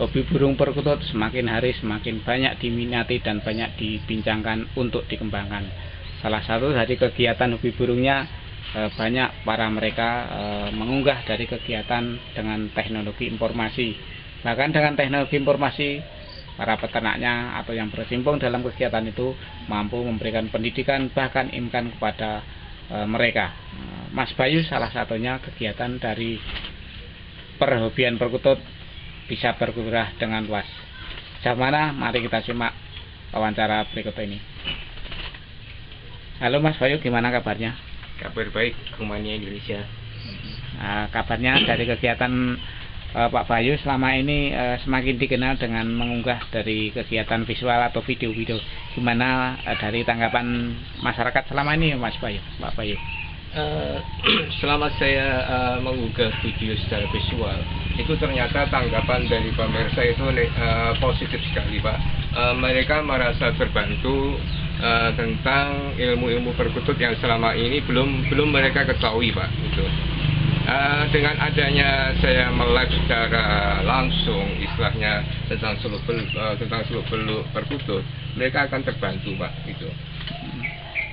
hobi burung perkutut semakin hari semakin banyak diminati dan banyak dibincangkan untuk dikembangkan. Salah satu dari kegiatan hobi burungnya, banyak para mereka mengunggah dari kegiatan dengan teknologi informasi. Bahkan dengan teknologi informasi, para peternaknya atau yang berkecimpung dalam kegiatan itu mampu memberikan pendidikan bahkan imkan kepada mereka. Mas Bayu salah satunya kegiatan dari perhobian perkutut bisa berkurang dengan luas. Sejauh mana? Mari kita simak wawancara berikut ini. Halo Mas Bayu, gimana kabarnya? Kabar baik, Kumania Indonesia. Kabarnya dari kegiatan Pak Bayu selama ini semakin dikenal dengan mengunggah dari kegiatan visual atau video-video. Gimana dari tanggapan masyarakat selama ini Mas Bayu, Pak Bayu? Selama saya mengunggah video secara visual, itu ternyata tanggapan dari pemirsa itu positif sekali, Pak. Mereka merasa terbantu tentang ilmu-ilmu perkutut yang selama ini belum mereka ketahui, Pak. Gitu. Dengan adanya saya melive secara langsung, istilahnya tentang seluk-beluk perkutut, mereka akan terbantu, Pak. Gitu.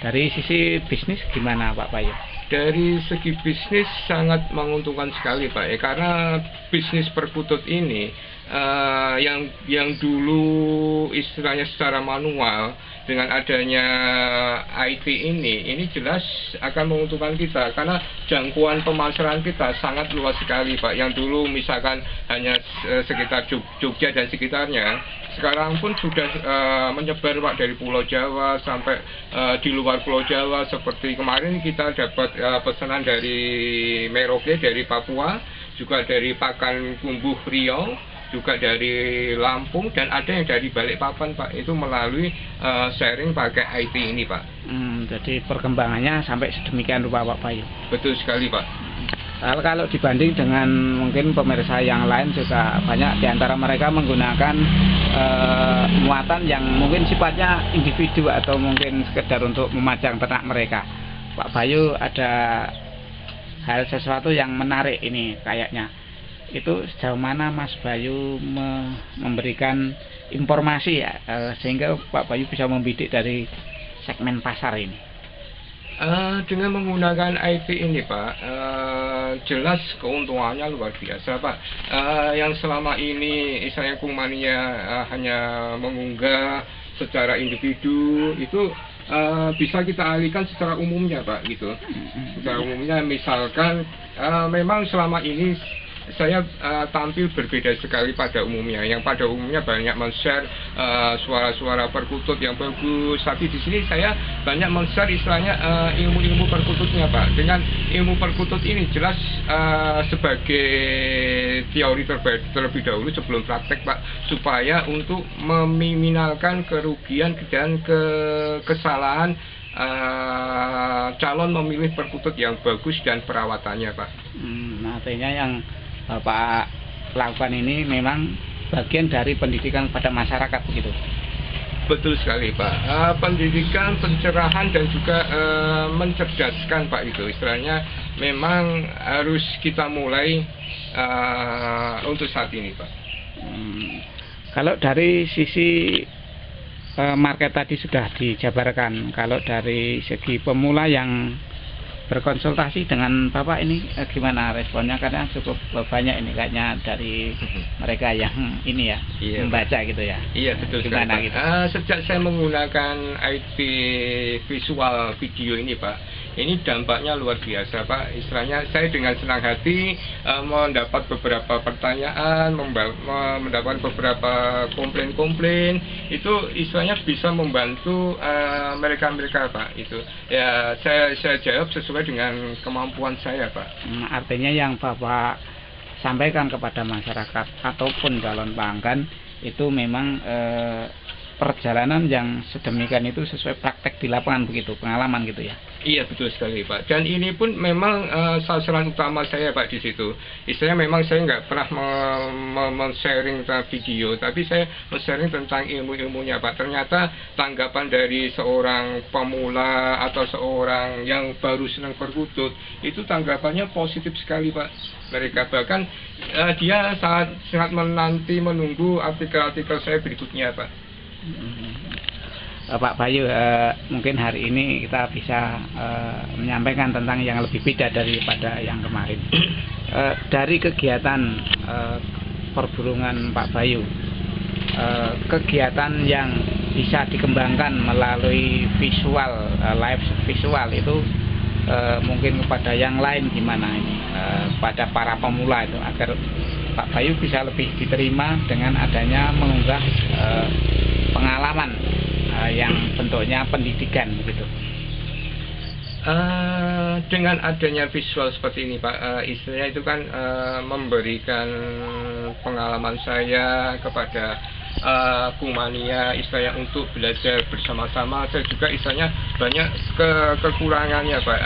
Dari sisi bisnis gimana Pak Bayu? Dari segi bisnis sangat menguntungkan sekali, Pak, karena bisnis perkutut ini yang dulu istilahnya secara manual, dengan adanya IT ini jelas akan menguntungkan kita karena jangkauan pemasaran kita sangat luas sekali, Pak. Yang dulu misalkan hanya sekitar Jogja dan sekitarnya, sekarang pun sudah menyebar, Pak, dari Pulau Jawa sampai di luar Pulau Jawa. Seperti kemarin kita dapat pesanan dari Merauke, dari Papua, juga dari Pakan Kumbuh Riau, juga dari Lampung, dan ada yang dari Balikpapan, Pak. Itu melalui sharing pakai IT ini, Pak. Jadi perkembangannya sampai sedemikian rupa Pak Bayu. Betul sekali, Pak. Kalau dibanding dengan mungkin pemirsa yang lain, juga banyak diantara mereka menggunakan muatan yang mungkin sifatnya individu atau mungkin sekedar untuk memajang ternak mereka. Pak Bayu ada hal sesuatu yang menarik ini kayaknya. Itu sejauh mana Mas Bayu memberikan informasi ya, sehingga Pak Bayu bisa membidik dari segmen pasar ini? Dengan menggunakan IT ini, Pak, jelas keuntungannya luar biasa, Pak. Yang selama ini istilahnya Kumania hanya mengunggah secara individu, itu bisa kita alihkan secara umumnya, Pak, gitu. Secara umumnya, misalkan memang selama ini saya tampil berbeda sekali pada umumnya. Yang pada umumnya banyak men-share suara-suara perkutut yang bagus, tapi di sini saya banyak men-share istilahnya ilmu-ilmu perkututnya, Pak. Dengan ilmu perkutut ini jelas sebagai teori terlebih dahulu sebelum praktek, Pak, supaya untuk meminimalkan kerugian dan kesalahan calon memilih perkutut yang bagus dan perawatannya, Pak. Artinya yang Bapak lakukan ini memang bagian dari pendidikan pada masyarakat, begitu? Betul sekali, Pak. Pendidikan, pencerahan, dan juga mencerdaskan, Pak, itu istilahnya memang harus kita mulai untuk saat ini, Pak. Kalau dari sisi market tadi sudah dijabarkan, kalau dari segi pemula yang berkonsultasi dengan Bapak ini gimana responnya? Karena cukup banyak ini kayaknya dari mereka yang ini ya, iya, membaca gitu ya. Iya, betul. Gimana gitu? Sejak saya menggunakan IT visual video ini, Pak, ini dampaknya luar biasa, Pak. Istilahnya saya dengan senang hati mendapat beberapa pertanyaan, mendapat beberapa komplain-komplain. Itu istilahnya bisa membantu mereka-mereka, Pak. Itu ya saya jawab sesuai dengan kemampuan saya, Pak. Artinya yang Bapak sampaikan kepada masyarakat ataupun calon pelanggan itu memang perjalanan yang sedemikian itu sesuai praktek di lapangan, begitu, pengalaman gitu ya. Iya betul sekali Pak. Dan ini pun memang sasaran utama saya Pak di situ. Istilahnya memang saya nggak pernah men-sharing tentang video, tapi saya men-sharing tentang ilmu-ilmunya Pak. Ternyata tanggapan dari seorang pemula atau seorang yang baru senang perkutut itu tanggapannya positif sekali Pak. Mereka bahkan dia sangat menunggu artikel-artikel saya berikutnya Pak. Pak Bayu, mungkin hari ini kita bisa menyampaikan tentang yang lebih beda daripada yang kemarin. Dari kegiatan perburungan Pak Bayu, kegiatan yang bisa dikembangkan melalui visual, live visual itu mungkin kepada yang lain gimana ini, pada para pemula itu, agar Pak Bayu bisa lebih diterima dengan adanya mengunggah pengalaman yang bentuknya pendidikan begitu. Dengan adanya visual seperti ini Pak, istilahnya itu kan memberikan pengalaman saya kepada Kumania, istilahnya untuk belajar bersama-sama. Saya juga istilahnya banyak kekurangannya Pak.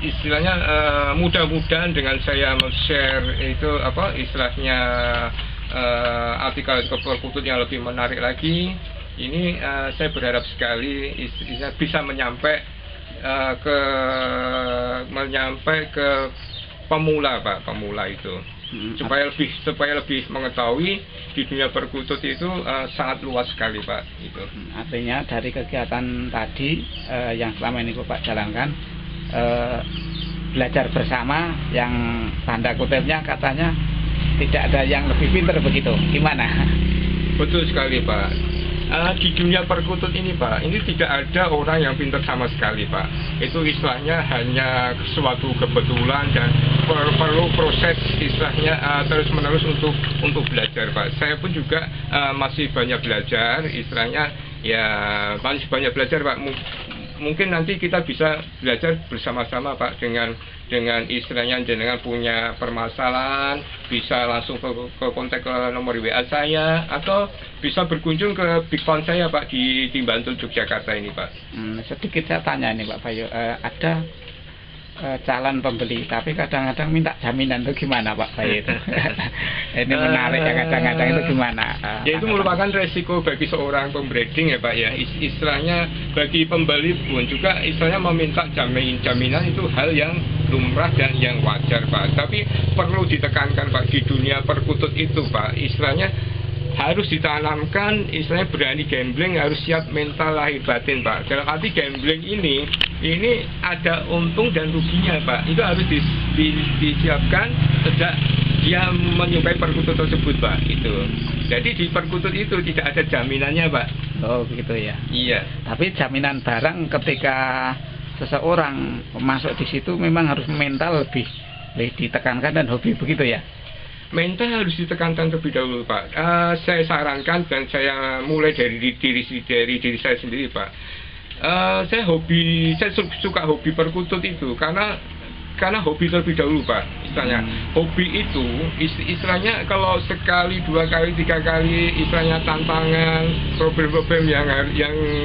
Istilahnya mudah-mudahan dengan saya men-share itu istilahnya artikel perkutut yang lebih menarik lagi. Ini saya berharap sekali bisa menyampai ke pemula Pak, pemula itu supaya lebih mengetahui di dunia perkutut itu sangat luas sekali Pak itu. Artinya dari kegiatan tadi yang selama ini Bapak jalankan, belajar bersama yang tanda kutipnya katanya tidak ada yang lebih pintar begitu, gimana? Betul sekali Pak. Di dunia perkutut ini Pak, ini tidak ada orang yang pintar sama sekali Pak. Itu istilahnya hanya suatu kebetulan dan perlu proses istilahnya terus menerus untuk belajar Pak. Saya pun juga masih banyak belajar, istilahnya ya masih banyak belajar Pak. Mungkin nanti kita bisa belajar bersama-sama Pak, dengan istilahnya dengan punya permasalahan bisa langsung ke kontak ke nomor WA saya, atau bisa berkunjung ke Big Fund saya Pak di Bantul Yogyakarta ini Pak. Sedikit saya tanya ini Pak Bayu, ada calon pembeli tapi kadang-kadang minta jaminan, itu gimana Pak Bayu itu? Ini menarik ya, kadang-kadang itu gimana? Ya itu merupakan resiko bagi seorang pembreeding ya Pak ya. Istilahnya bagi pembeli pun juga istilahnya meminta jaminan itu hal yang lumrah dan yang wajar Pak. Tapi perlu ditekankan Pak, di dunia perkutut itu Pak, istilahnya harus ditanamkan istilahnya berani gambling, harus siap mental lahir batin Pak. Dalam arti gambling ini ada untung dan ruginya Pak. Itu harus disiapkan sejak dia menyukai perkutut tersebut Pak. Itu. Jadi di perkutut itu tidak ada jaminannya Pak. Oh begitu ya. Iya. Tapi jaminan barang ketika seseorang masuk di situ memang harus mental lebih ditekankan dan hobi begitu ya. Mental harus ditekankan terlebih dahulu Pak. Saya sarankan dan saya mulai dari diri saya sendiri Pak. Saya suka hobi perkutut itu karena hobi terlebih dahulu Pak. Istilahnya hobi itu istilahnya kalau sekali, dua kali, tiga kali istilahnya tantangan, problem-problem yang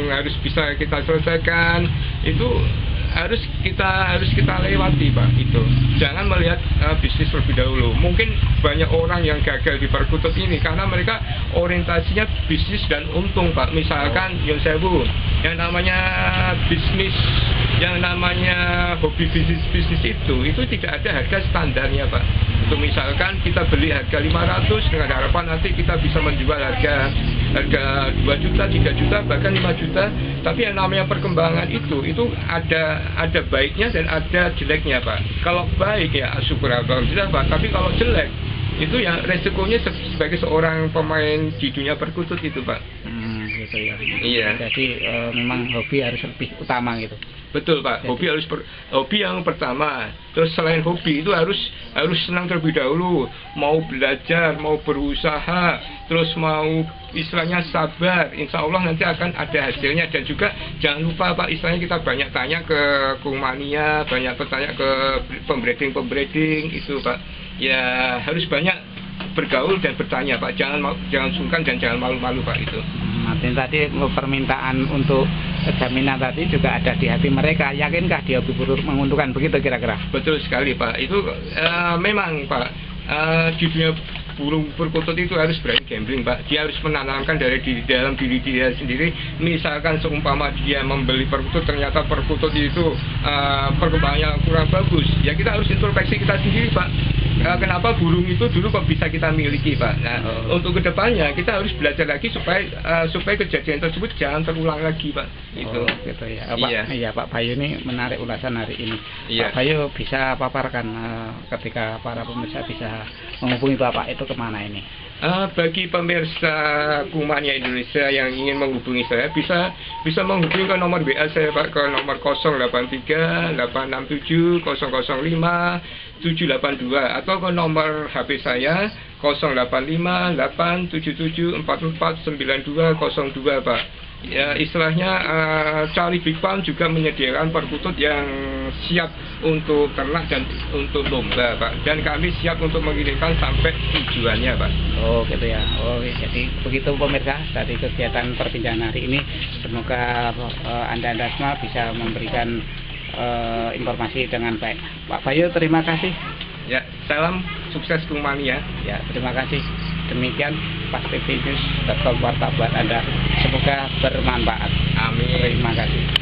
harus bisa kita selesaikan itu harus kita lewati Pak. Itu jangan melihat bisnis terlebih dahulu. Mungkin banyak orang yang gagal di perkutut ini karena mereka orientasinya bisnis dan untung Pak. Misalkan yang sewu, yang namanya bisnis, yang namanya hobi bisnis itu tidak ada harga standarnya Pak. Untuk misalkan kita beli harga 500 dengan harapan nanti kita bisa menjual harga 2 juta, 3 juta, bahkan 5 juta. Tapi yang namanya perkembangan itu ada baiknya dan ada jeleknya Pak. Kalau baik ya syukur alhamdulillah Pak. Tapi kalau jelek itu ya resikonya sebagai seorang pemain di dunia perkutut itu Pak. Gitu ya. Iya. Jadi memang hobi harus lebih utama gitu. Betul Pak. Hobi yang pertama. Terus selain hobi itu harus senang terlebih dahulu. Mau belajar, mau berusaha, terus mau istilahnya sabar. Insya Allah nanti akan ada hasilnya. Dan juga jangan lupa Pak, istilahnya kita banyak tanya ke Kumania, banyak bertanya ke pembreeding itu Pak. Ya harus banyak bergaul dan bertanya Pak. Jangan sungkan dan jangan malu-malu Pak itu. Artinya tadi permintaan untuk jaminan tadi juga ada di hati mereka. Yakinkah dia menguntungkan begitu kira-kira? Betul sekali Pak. Itu memang Pak, di dunia burung perkutut itu harus berani gambling Pak. Dia harus menanamkan dari dalam diri dia sendiri. Misalkan seumpama dia membeli perkutut, ternyata perkutut itu perkembangannya kurang bagus, ya kita harus introspeksi kita sendiri Pak. Kenapa burung itu dulu kok bisa kita miliki Pak? Nah, untuk kedepannya kita harus belajar lagi supaya kejadian tersebut jangan terulang lagi Pak. Itu. Gitu ya. Pak, iya Pak Bayu ini menarik ulasan hari ini. Iya. Pak Bayu bisa paparkan ketika para pemirsa bisa menghubungi Bapak itu kemana ini? Bagi pemirsa Kumania Indonesia yang ingin menghubungi saya bisa menghubungi ke nomor WA saya Pak, ke nomor 083 867 005 782 atau ke nomor HP saya 085 877 44 9202 Pak. Ya istilahnya Charlie Big Farm juga menyediakan perkutut yang siap untuk ternak dan untuk lomba Pak, dan kami siap untuk mengirimkan sampai tujuannya Pak. Oh gitu ya. Oh jadi begitu pemirsa dari kegiatan perbincangan hari ini. Semoga anda semua bisa memberikan informasi dengan baik. Pak Bayu terima kasih. Ya, salam sukses Kumania. Ya, terima kasih. Demikian PasTV News warta buat Anda. Semoga bermanfaat. Amin. Terima kasih.